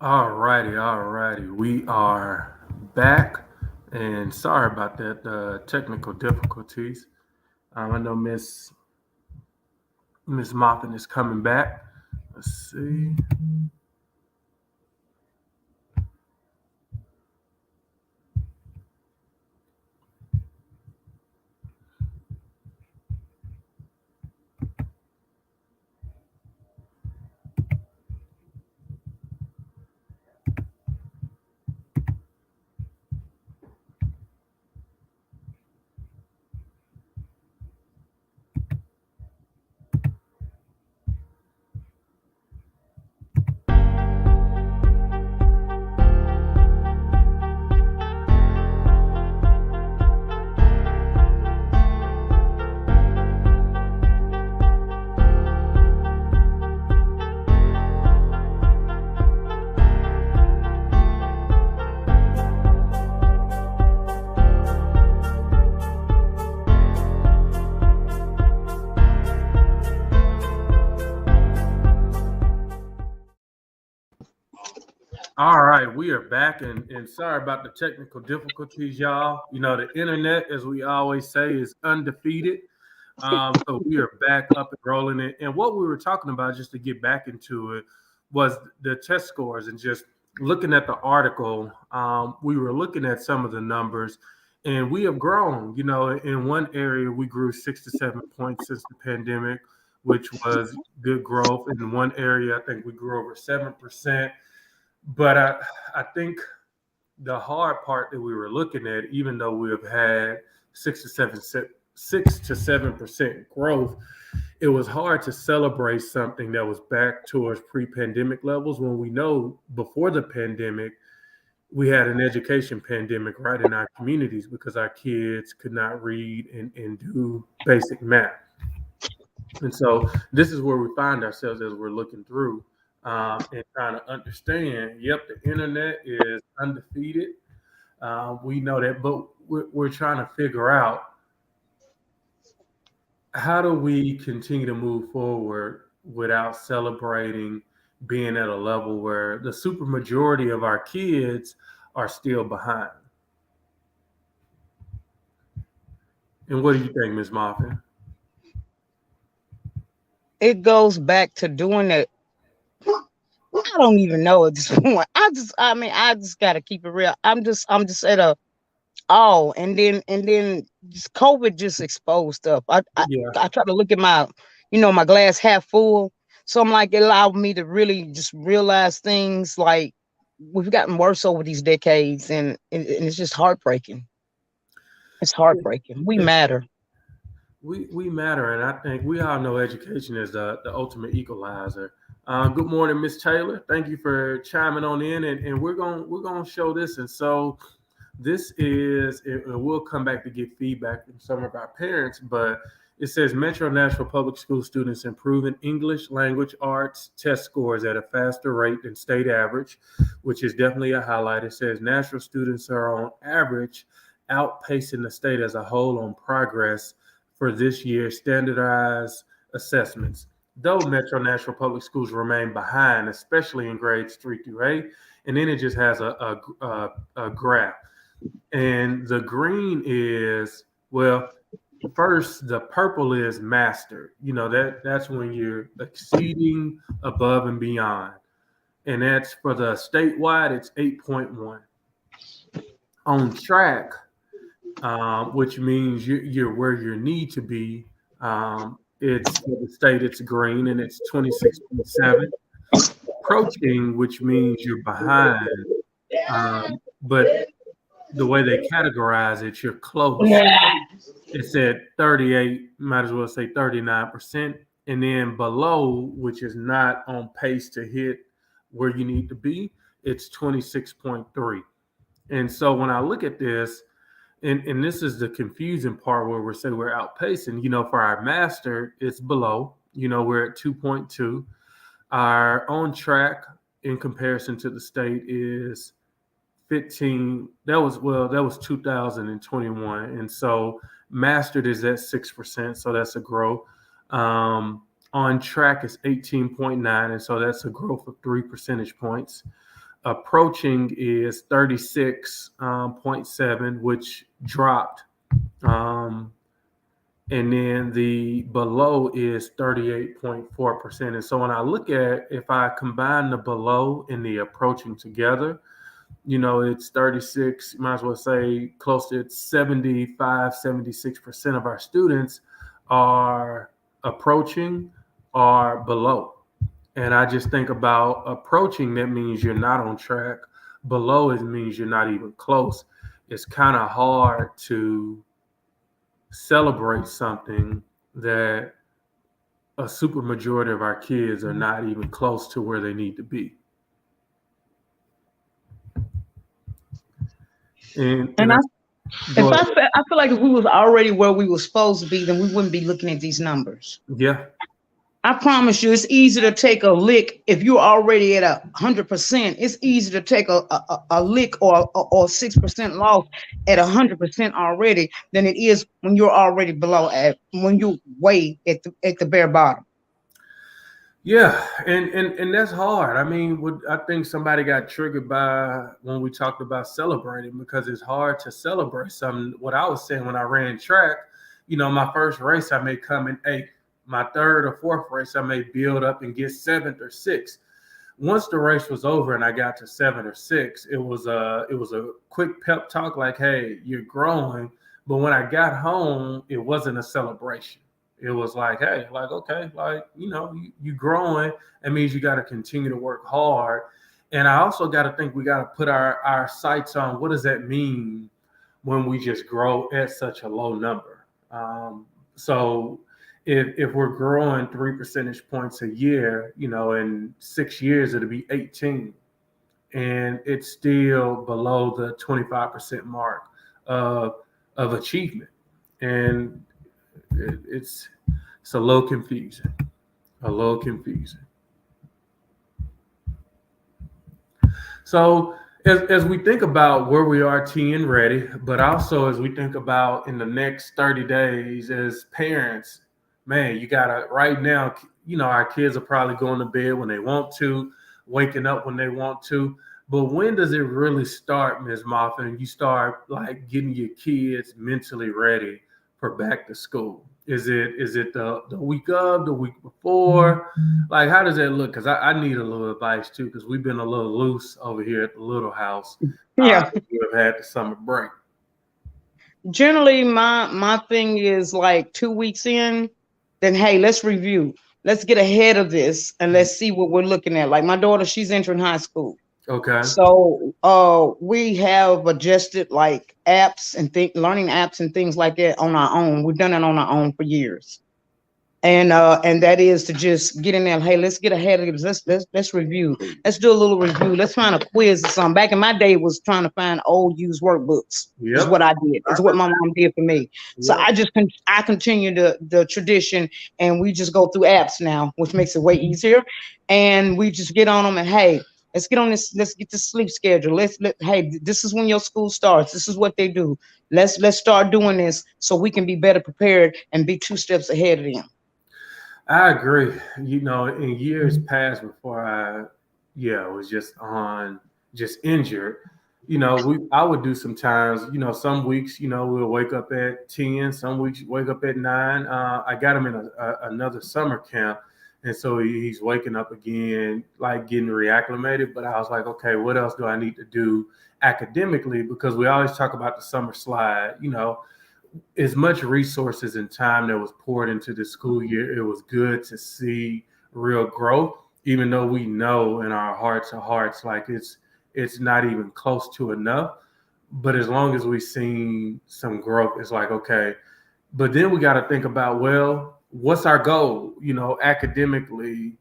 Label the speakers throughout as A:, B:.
A: All righty. We are back, and sorry about that technical difficulties. I know Miss Moppin is coming back. Let's see. All right, we are back, and sorry about the technical difficulties, y'all. You know, the internet, as we always say, is undefeated. So we are back up and rolling it. And what we were talking about, just to get back into it, was the test scores and just looking at the article. We were looking at some of the numbers, and we have grown. You know, in one area, we grew 6 to 7 points since the pandemic, which was good growth. In one area, I think we grew over 7%. But I think the hard part that we were looking at, even though we have had 6 to 7% growth, it was hard to celebrate something that was back towards pre-pandemic levels when we know before the pandemic we had an education pandemic right in our communities because our kids could not read and do basic math. And so this is where we find ourselves as we're looking through and trying to understand. Yep, the internet is undefeated. We know that, but we're trying to figure out how do we continue to move forward without celebrating being at a level where the super majority of our kids are still behind. And what do you think, Ms. Moffin?
B: It goes back to doing it. I don't even know at this point. I just gotta keep it real. I'm just at a and then just COVID just exposed stuff.
A: Yeah,
B: I try to look at my glass half full. So I'm like, it allowed me to really just realize things like we've gotten worse over these decades, and it's just heartbreaking. It's heartbreaking. We
A: it's
B: matter.
A: we matter, and I think we all know education is the ultimate equalizer. Good morning, Miss Taylor. Thank you for chiming on in, and we're gonna show this. And so this is, and we'll come back to get feedback from some of our parents, but it says Metro Nashville Public School students improving English language arts test scores at a faster rate than state average, which is definitely a highlight. It says Nashville students are on average outpacing the state as a whole on progress for this year's standardized assessments. Though Metro Nashville Public Schools remain behind, especially in grades 3 through 8, and then it just has a graph. And the green is, well, first the purple is mastered. You know, that's when you're exceeding above and beyond. And that's for the statewide, it's 8.1. On track, which means you're where you need to be. It's for the state, it's green, and it's 26.7. Approaching, which means you're behind. But the way they categorize it, you're close. It's at 38, might as well say 39%. And then below, which is not on pace to hit where you need to be, it's 26.3. And so when I look at this, and this is the confusing part where we're saying we're outpacing, you know, for our master, it's below, you know, we're at 2.2. Our on track in comparison to the state is 15. That was 2021. And so mastered is at 6%, so that's a growth. On track is 18.9, and so that's a growth of 3 percentage points. approaching is 36.7, which dropped. And then the below is 38.4%. And so when I look at, if I combine the below and the approaching together, it's 36, you might as well say close to 75, 76% of our students are approaching or below. And I just think about approaching, that means you're not on track. Below, it means you're not even close. It's kind of hard to celebrate something that a super majority of our kids are not even close to where they need to be.
B: I feel like if we was already where we were supposed to be, then we wouldn't be looking at these numbers.
A: Yeah.
B: I promise you, it's easy to take a lick if you're already at 100%. It's easy to take a lick or 6% loss at 100% already than it is when you're already below when you're way at the bare bottom.
A: Yeah, and that's hard. I mean, I think somebody got triggered by when we talked about celebrating, because it's hard to celebrate something. What I was saying when I ran track, my first race I may come in 8th. My third or fourth race, I may build up and get 7th or 6th. Once the race was over and I got to 7 or 6, it was a quick pep talk like, hey, you're growing. But when I got home, it wasn't a celebration. It was like, hey, like, okay, like, you growing. That means you got to continue to work hard. And I also got to think we got to put our sights on what does that mean when we just grow at such a low number. So if we're growing 3 percentage points a year, in 6 years, it'll be 18. And it's still below the 25% mark of achievement. And it's a little confusing. So as we think about where we are, TN ready, but also as we think about in the next 30 days as parents, man, you gotta, right now, our kids are probably going to bed when they want to, waking up when they want to. But when does it really start, Ms. Moffin? You start like getting your kids mentally ready for back to school. Is it the week of, the week before? Like, how does that look? Because I need a little advice too, because we've been a little loose over here at the little house.
B: Yeah,
A: we've had the summer break.
B: Generally, my thing is like 2 weeks in, then hey, let's review. Let's get ahead of this and let's see what we're looking at. Like my daughter, she's entering high school.
A: Okay.
B: So we have adjusted like apps and learning apps and things like that on our own. We've done it on our own for years. And that is to just get in there. Hey, let's get ahead of this. Let's review. Let's do a little review. Let's find a quiz or something. Back in my day, was trying to find old used workbooks. Yep. Is what I did. It's what my mom did for me. Yep. So I continue the tradition, and we just go through apps now, which makes it way easier. And we just get on them and hey, let's get on this. Let's get the sleep schedule. Hey, this is when your school starts. This is what they do. Let's start doing this so we can be better prepared and be 2 steps ahead of them.
A: I agree. In years past, before I was just injured, I would do sometimes, some weeks, we'll wake up at 10, some weeks wake up at 9. I got him in another summer camp. And so he's waking up again, like getting reacclimated. But I was like, okay, what else do I need to do academically? Because we always talk about the summer slide, as much resources and time that was poured into the school year, it was good to see real growth, even though we know in our hearts of hearts, like it's not even close to enough. But as long as we've seen some growth, it's like, okay. But then we got to think about, well, what's our goal, academically,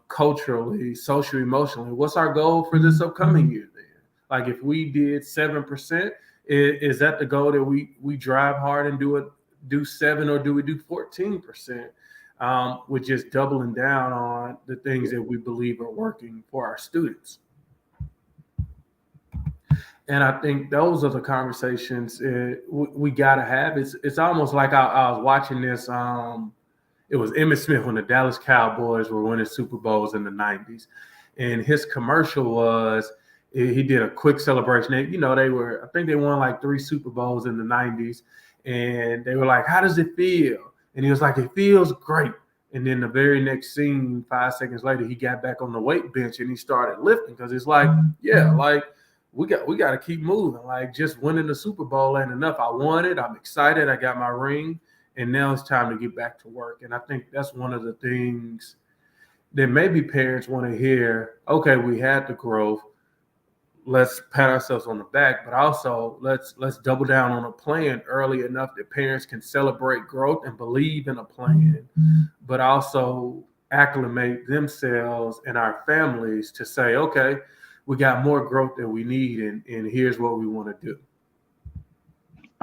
A: culturally, socially, emotionally? What's our goal for this upcoming year then? Like if we did 7%, is that the goal that we drive hard and do 7, or do we do 14%? With just doubling down on the things that we believe are working for our students. And I think those are the conversations we got to have. It's almost like I was watching this. It was Emmitt Smith when the Dallas Cowboys were winning Super Bowls in the 90s. and his commercial was he did a quick celebration. They, I think they won like 3 Super Bowls in the 90s, and they were like, "How does it feel?" And he was like, "It feels great." And then the very next scene, 5 seconds later, he got back on the weight bench and he started lifting because it's like, yeah, like we got to keep moving. Like just winning the Super Bowl ain't enough. I won it. I'm excited. I got my ring, and now it's time to get back to work. And I think that's one of the things that maybe parents want to hear. Okay, we had the growth. Let's pat ourselves on the back, but also let's double down on a plan early enough that parents can celebrate growth and believe in a plan, but also acclimate themselves and our families to say, okay, we got more growth than we need, and here's what we want to do.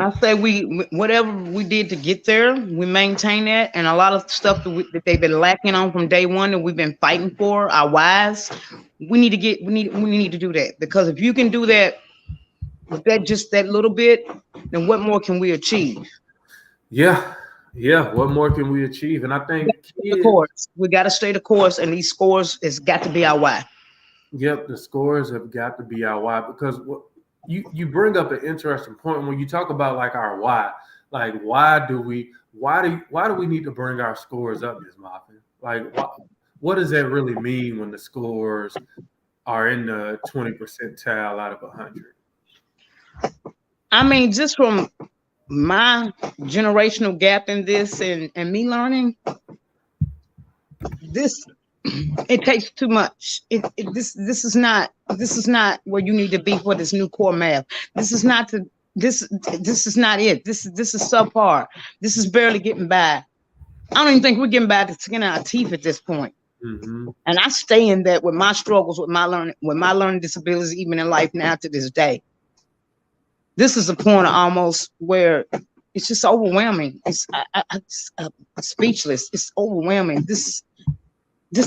B: I say whatever we did to get there, we maintain that, and a lot of stuff that they've been lacking on from day one that we've been fighting for, our wives, we need to do that, because if you can do that with that little bit, then what more can we achieve?
A: Yeah, what more can we achieve? And I think
B: the course. We got to stay the course, and these scores has got to be our why.
A: Yep, the scores have got to be our why, because you bring up an interesting point when you talk about like our why. Like why do we need to bring our scores up, Ms. Moffitt? Like what does that really mean when the scores are in the 20 percentile out of 100?
B: I mean, just from my generational gap in this and me learning this, it takes too much. This is not where you need to be for this new core math. This is not it. This is subpar. This is barely getting by. I don't even think we're getting by the skin of our teeth at this point.
A: Mm-hmm.
B: And I stay in that with my struggles, with my learning disabilities, even in life now to this day. This is a point almost where it's just overwhelming. I'm speechless. It's overwhelming. This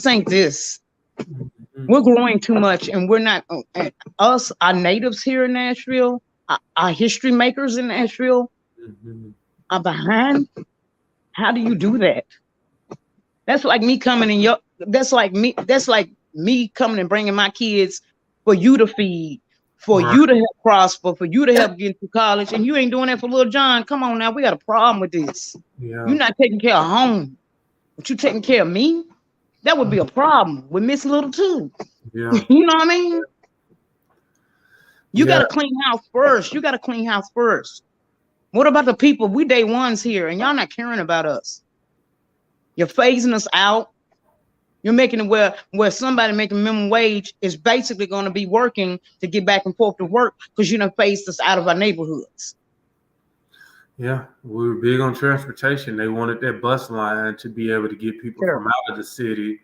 B: ain't this. Mm-hmm. We're growing too much, and we're not. Us, our natives here in Nashville, our history makers in Nashville, mm-hmm. are behind. How do you do that? That's like me coming in That's like me coming and bringing my kids for you to feed, for right. you to help prosper, for you to help get to college, and you ain't doing that for little John. Come on now, we got a problem with this. Yeah. You're not taking care of home, but you taking care of me. That would be a problem with Miss Little too. Yeah. You know what I mean? You got to clean house first. You got to clean house first. What about the people? We day ones here, and y'all not caring about us. You're phasing us out. You're making it where somebody making minimum wage is basically going to be working to get back and forth to work because you done phased us out of our neighborhoods.
A: Yeah, we were big on transportation. They wanted that bus line to be able to get people from out of the city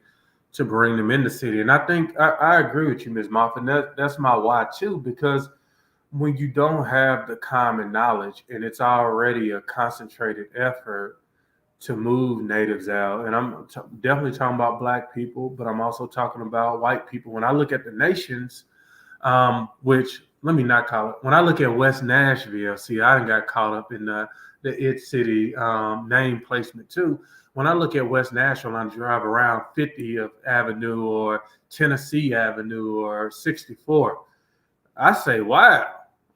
A: to bring them in the city. And I think I agree with you, Ms. Moffitt. That's my why too, because when you don't have the common knowledge and it's already a concentrated effort to move natives out, and I'm definitely talking about Black people, but I'm also talking about white people. When I look at the nations, which let me not call it. When I look at West Nashville, see, I done got caught up in the It City name placement too. When I look at West Nashville and I drive around 50th Avenue or Tennessee Avenue or 64, I say, wow,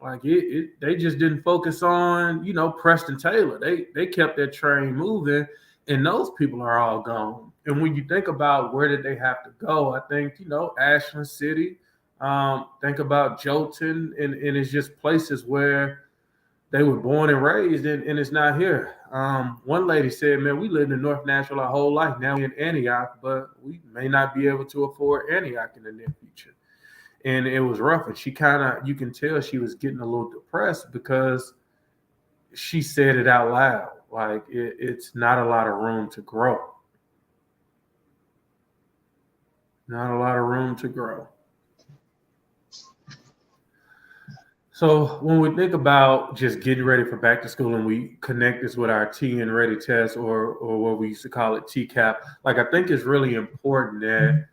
A: like they just didn't focus on, Preston Taylor. They kept that train moving, and those people are all gone. And when you think about where did they have to go, I think, Ashland City, think about Jolton, and it's just places where they were born and raised, and it's not here. One lady said, man, we lived in North Nashville our whole life. Now we're in Antioch, but we may not be able to afford Antioch in the near future. And it was rough. And she you can tell she was getting a little depressed because she said it out loud. Like, it's not a lot of room to grow. Not a lot of room to grow. So when we think about just getting ready for back to school and we connect this with our TN Ready test or what we used to call it TCAP, like I think it's really important that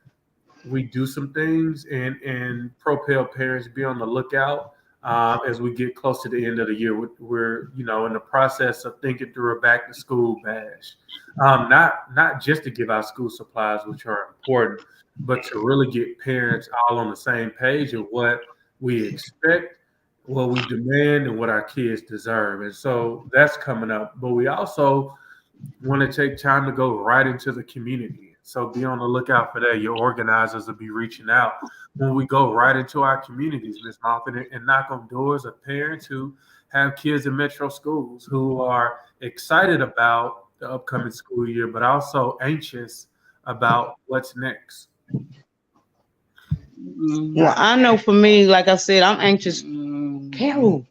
A: we do some things and propel parents be on the lookout as we get close to the end of the year. We're in the process of thinking through a back to school bash, not just to give out school supplies, which are important, but to really get parents all on the same page of what we expect, what we demand, and what our kids deserve. And so that's coming up. But we also want to take time to go right into the community. So be on the lookout for that. Your organizers will be reaching out when we go right into our communities, Ms. Moffitt, and knock on doors of parents who have kids in metro schools who are excited about the upcoming school year, but also anxious about what's next.
B: Well, I know for me, like I said, I'm anxious. Carol,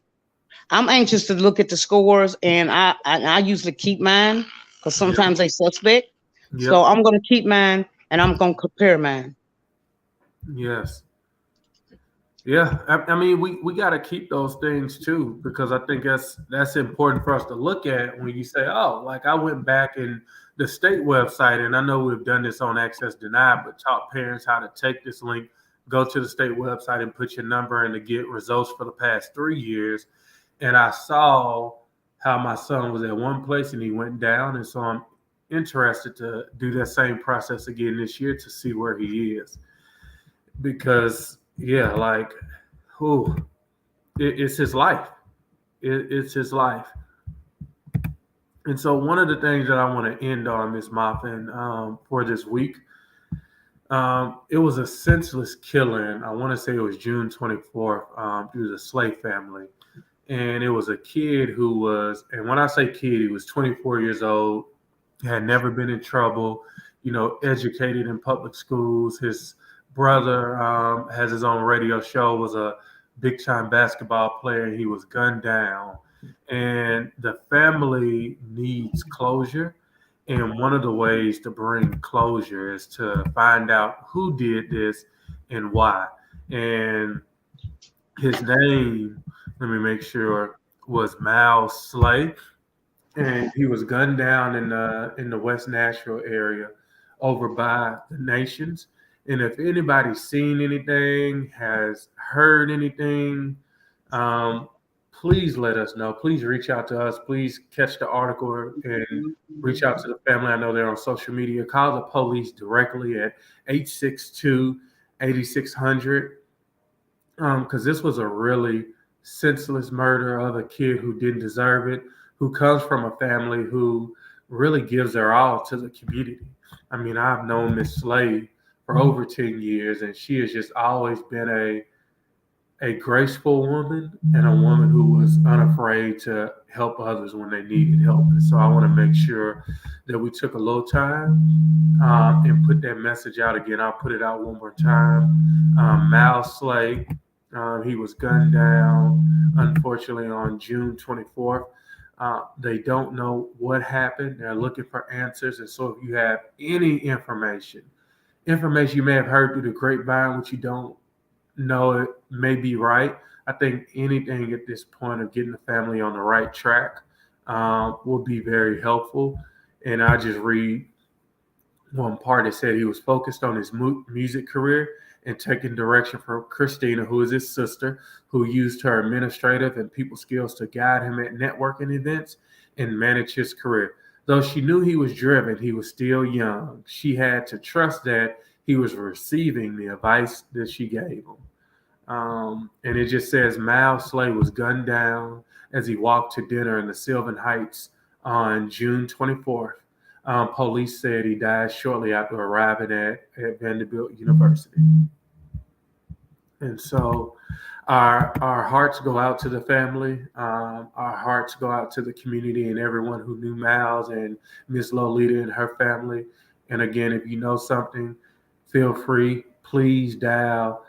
B: I'm anxious to look at the scores, and I usually keep mine because sometimes they suspect.
A: Yep.
B: So I'm gonna keep mine, and I'm gonna compare mine.
A: Yes. Yeah, I mean, we got to keep those things too, because I think that's important for us to look at when you say, oh, like I went back in the state website, and I know we've done this on Access Denied, but taught parents how to take this link, go to the state website, and put your number in to get results for the past 3 years. And I saw how my son was at one place and he went down, and so I'm interested to do that same process again this year to see where he is, because yeah, like, who it's his life. It's his life. And so one of the things that I want to end on, Ms. Moffin, for this week, it was a senseless killing. I want to say it was June 24th, through the Slay family. And it was a kid who was, and when I say kid, he was 24 years old, had never been in trouble, educated in public schools. His brother has his own radio show, was a big time basketball player. He was gunned down, and the family needs closure. And one of the ways to bring closure is to find out who did this and why. And his name, let me make sure, was Mal Slay, and he was gunned down in the West Nashville area over by the Nations. And if anybody's seen anything, has heard anything, please let us know. Please reach out to us. Please catch the article and reach out to the family. I know they're on social media. Call the police directly at 862-8600, because this was a really senseless murder of a kid who didn't deserve it, who comes from a family who really gives their all to the community. I mean, I've known Miss Slade for over 10 years, and she has just always been a graceful woman and a woman who was unafraid to help others when they needed help. And so I want to make sure that we took a little time and put that message out again. I'll put it out one more time. Mal Slade, he was gunned down, unfortunately, on June 24th. They don't know what happened. They're looking for answers. And so if you have any information you may have heard through the grapevine, which you don't know it may be right, I think anything at this point of getting the family on the right track will be very helpful. And I just read one part that said he was focused on his music career and taking direction from Christina, who is his sister, who used her administrative and people skills to guide him at networking events and manage his career. Though she knew he was driven, he was still young. She had to trust that he was receiving the advice that she gave him. And it just says Mal Slay was gunned down as he walked to dinner in the Sylvan Heights on June 24th. Police said he died shortly after arriving at Vanderbilt University. And so our hearts go out to the family. Our hearts go out to the community and everyone who knew Miles and Miss Lolita and her family. And again, if you know something, feel free. Please dial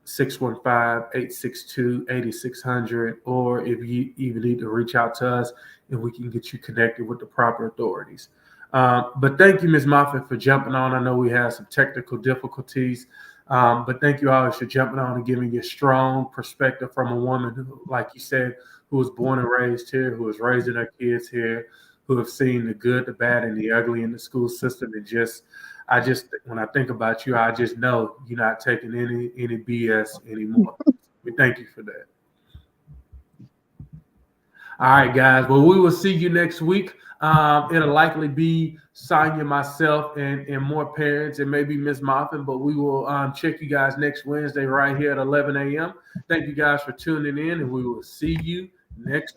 A: 615-862-8600, or if you even need to reach out to us and we can get you connected with the proper authorities. But thank you, Ms. Moffitt, for jumping on. I know we had some technical difficulties, but thank you always for jumping on and giving your strong perspective from a woman who, like you said, who was born and raised here, who was raising her kids here, who have seen the good, the bad, and the ugly in the school system. And when I think about you, I just know you're not taking any BS anymore. We thank you for that. All right, guys. Well, we will see you next week. It'll likely be Sonya, myself, and more parents, and maybe Miss Moffin. But we will check you guys next Wednesday right here at 11 a.m. Thank you guys for tuning in, and we will see you next week.